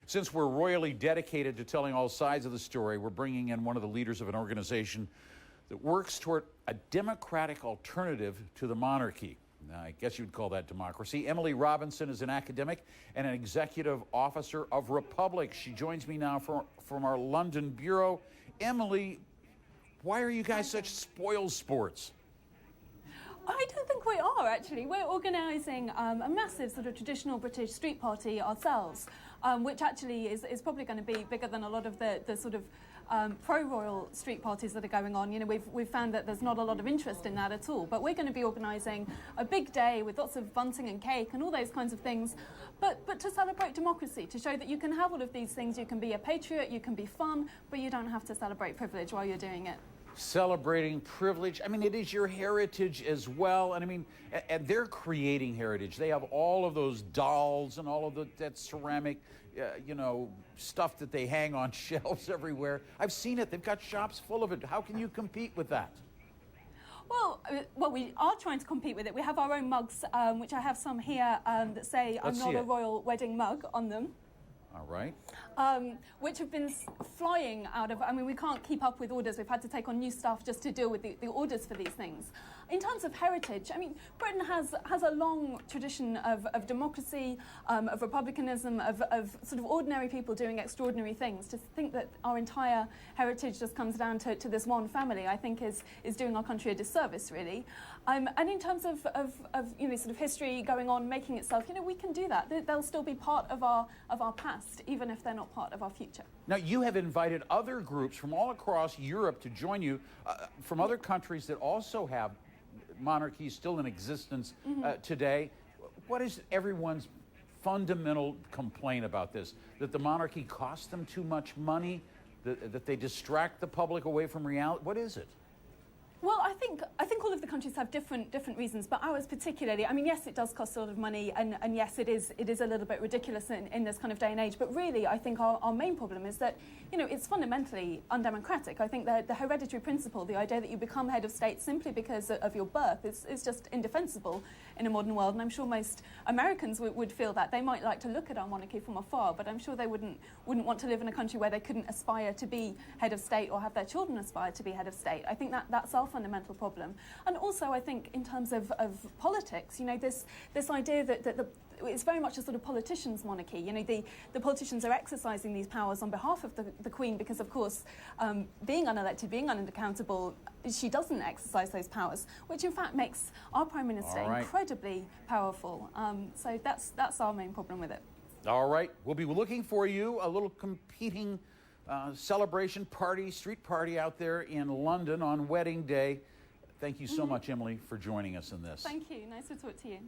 Since we're royally dedicated to telling all sides of the story, we're bringing in one of the leaders of an organization that works toward a democratic alternative to the monarchy. Now, I guess you'd call that democracy. Emily Robinson is an academic and an executive officer of Republic. She joins me now from our London bureau. Emily, why are you guys such spoil sports? I don't think we are, actually. We're organising a massive sort of traditional British street party ourselves, which actually is probably going to be bigger than a lot of the sort of pro-royal street parties that are going on. You know, we've found that there's not a lot of interest in that at all. But we're going to be organising a big day with lots of bunting and cake and all those kinds of things, but to celebrate democracy, to show that you can have all of these things. You can be a patriot, you can be fun, but you don't have to celebrate privilege while you're doing it. Celebrating privilege. I mean, it is your heritage as well. And I mean, and they're creating heritage. They have all of those dolls and all of that ceramic, stuff that they hang on shelves everywhere. I've seen it. They've got shops full of it. How can you compete with that? Well, we are trying to compete with it. We have our own mugs, which I have some here that say "I'm not a royal wedding mug" on them. All right. Which have been flying out of, I mean, we can't keep up with orders. We've had to take on new staff just to deal with the orders for these things. In terms of heritage, I mean, Britain has a long tradition of democracy, of republicanism, of sort of ordinary people doing extraordinary things. To think that our entire heritage just comes down to this one family, I think is doing our country a disservice, really. And in terms of sort of history going on, making itself, we can do that. They'll still be part of our past, even if they're not part of our future. Now, you have invited other groups from all across Europe to join you, from other countries that also have monarchies still in existence today. What is everyone's fundamental complaint about this? That the monarchy costs them too much money? That they distract the public away from reality? What is it? Well, I think all of the countries have different reasons, but ours particularly. I mean, yes, it does cost a lot of money, and yes, it is a little bit ridiculous in this kind of day and age. But really, I think our main problem is that it's fundamentally undemocratic. I think the hereditary principle, the idea that you become head of state simply because of your birth, is just indefensible in a modern world. And I'm sure most Americans would feel that. They might like to look at our monarchy from afar, but I'm sure they wouldn't want to live in a country where they couldn't aspire to be head of state or have their children aspire to be head of state. I think that's our fundamental problem. And also, I think in terms of politics, this idea that it's very much a sort of politicians' monarchy. The politicians are exercising these powers on behalf of the Queen because, of course, being unelected, being unaccountable, she doesn't exercise those powers, which in fact makes our Prime Minister incredibly powerful. So that's our main problem with it. All right. We'll be looking for you, a little competing celebration party, street party out there in London on wedding day. Thank you so much, Emily, for joining us in this. Thank you. Nice to talk to you.